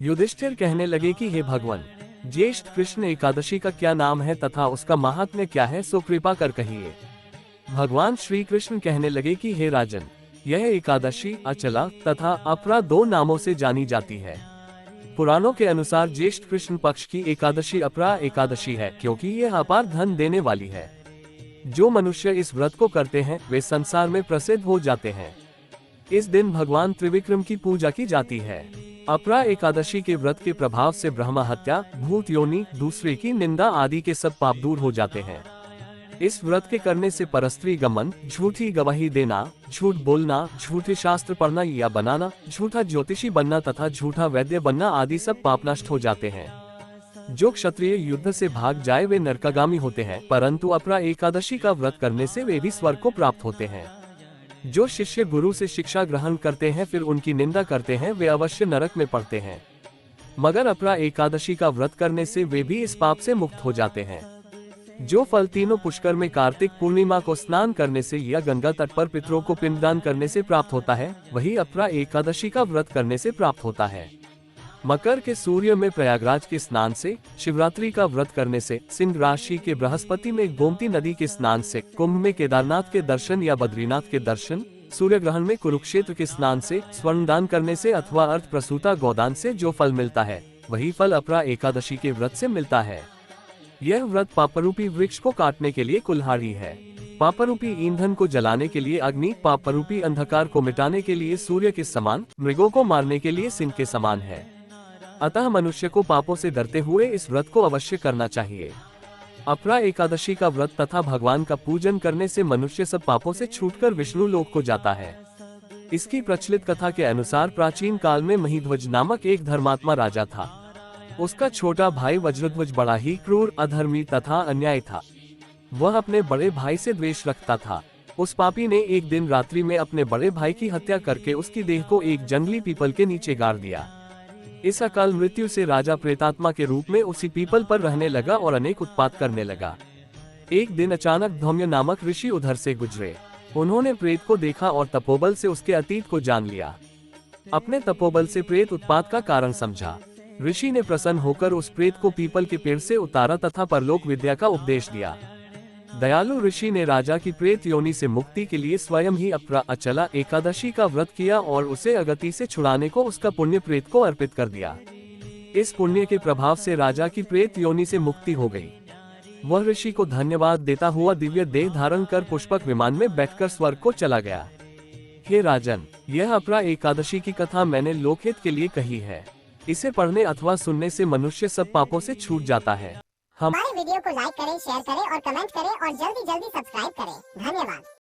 युधिष्ठिर कहने लगे कि हे भगवान, ज्येष्ठ कृष्ण एकादशी का क्या नाम है तथा उसका महात्म्य क्या है, सो कृपा कर कहिए। भगवान श्री कृष्ण कहने लगे कि हे राजन, यह एकादशी अचला तथा अपरा दो नामों से जानी जाती है। पुराणों के अनुसार ज्येष्ठ कृष्ण पक्ष की एकादशी अपरा एकादशी है, क्योंकि यह अपार धन देने वाली है। जो मनुष्य इस व्रत को करते हैं वे संसार में प्रसिद्ध हो जाते हैं। इस दिन भगवान त्रिविक्रम की पूजा की जाती है। अपरा एकादशी के व्रत के प्रभाव से ब्रह्म हत्या, भूत योनि, दूसरे की निंदा आदि के सब पाप दूर हो जाते हैं। इस व्रत के करने से परस्त्री गमन, झूठी गवाही देना, झूठ बोलना, झूठे शास्त्र पढ़ना या बनाना, झूठा ज्योतिषी बनना तथा झूठा वैद्य बनना आदि सब पाप नष्ट हो जाते हैं। जो क्षत्रिय युद्ध से भाग जाए वे नरकागामी होते हैं, परंतु अपरा एकादशी का व्रत करने से वे भी स्वर्ग को प्राप्त होते हैं। जो शिष्य गुरु से शिक्षा ग्रहण करते हैं फिर उनकी निंदा करते हैं वे अवश्य नरक में पड़ते हैं, मगर अपरा एकादशी का व्रत करने से वे भी इस पाप से मुक्त हो जाते हैं। जो फल तीनों पुष्कर में कार्तिक पूर्णिमा को स्नान करने से या गंगा तट पर पितरों को पिंडदान करने से प्राप्त होता है, वही अपरा एकादशी का व्रत करने से प्राप्त होता है। मकर के सूर्य में प्रयागराज के स्नान से, शिवरात्रि का व्रत करने से, सिंह राशि के बृहस्पति में गोमती नदी के स्नान से, कुंभ में केदारनाथ के दर्शन या बद्रीनाथ के दर्शन, सूर्य ग्रहण में कुरुक्षेत्र के स्नान से, स्वर्ण दान करने से अथवा अर्थ प्रसूता गोदान से जो फल मिलता है वही फल अपरा एकादशी के व्रत से मिलता है। यह व्रत पापरूपी वृक्ष को काटने के लिए कुल्हाड़ी है, पापरूपी ईंधन को जलाने के लिए अग्नि, पापरूपी अंधकार को मिटाने के लिए सूर्य के समान, मृगों को मारने के लिए सिंह के समान है। अतः मनुष्य को पापों से डरते हुए इस व्रत को अवश्य करना चाहिए। अपरा एकादशी का व्रत तथा भगवान का पूजन करने से मनुष्य सब पापों से छूटकर विष्णु लोक को जाता है। इसकी प्रचलित कथा के अनुसार प्राचीन काल में महीध्वज नामक एक धर्मात्मा राजा था। उसका छोटा भाई वज्रध्वज बड़ा ही क्रूर, अधर्मी तथा अन्यायी था। वह अपने बड़े भाई से द्वेष रखता था। उस पापी ने एक दिन रात्रि में अपने बड़े भाई की हत्या करके उसकी देह को एक जंगली पीपल के नीचे गाड़ दिया। इस अकाल मृत्यु से राजा प्रेतात्मा के रूप में उसी पीपल पर रहने लगा और अनेक उत्पात करने लगा। एक दिन अचानक धौम्य नामक ऋषि उधर से गुजरे। उन्होंने प्रेत को देखा और तपोबल से उसके अतीत को जान लिया। अपने तपोबल से प्रेत उत्पात का कारण समझा। ऋषि ने प्रसन्न होकर उस प्रेत को पीपल के पेड़ से उतारा तथा परलोक विद्या का उपदेश दिया। दयालु ऋषि ने राजा की प्रेत योनि से मुक्ति के लिए स्वयं ही अपरा अचला एकादशी का व्रत किया और उसे अगति से छुड़ाने को उसका पुण्य प्रेत को अर्पित कर दिया। इस पुण्य के प्रभाव से राजा की प्रेत योनि से मुक्ति हो गई। वह ऋषि को धन्यवाद देता हुआ दिव्य देह धारण कर पुष्पक विमान में बैठकर स्वर्ग को चला गया। हे राजन, यह अपरा एकादशी की कथा मैंने लोकहित के लिए कही है। इसे पढ़ने अथवा सुनने से मनुष्य सब पापों से छूट जाता है। हमारे वीडियो को लाइक करें, शेयर करें और कमेंट करें और जल्दी जल्दी सब्सक्राइब करें। धन्यवाद।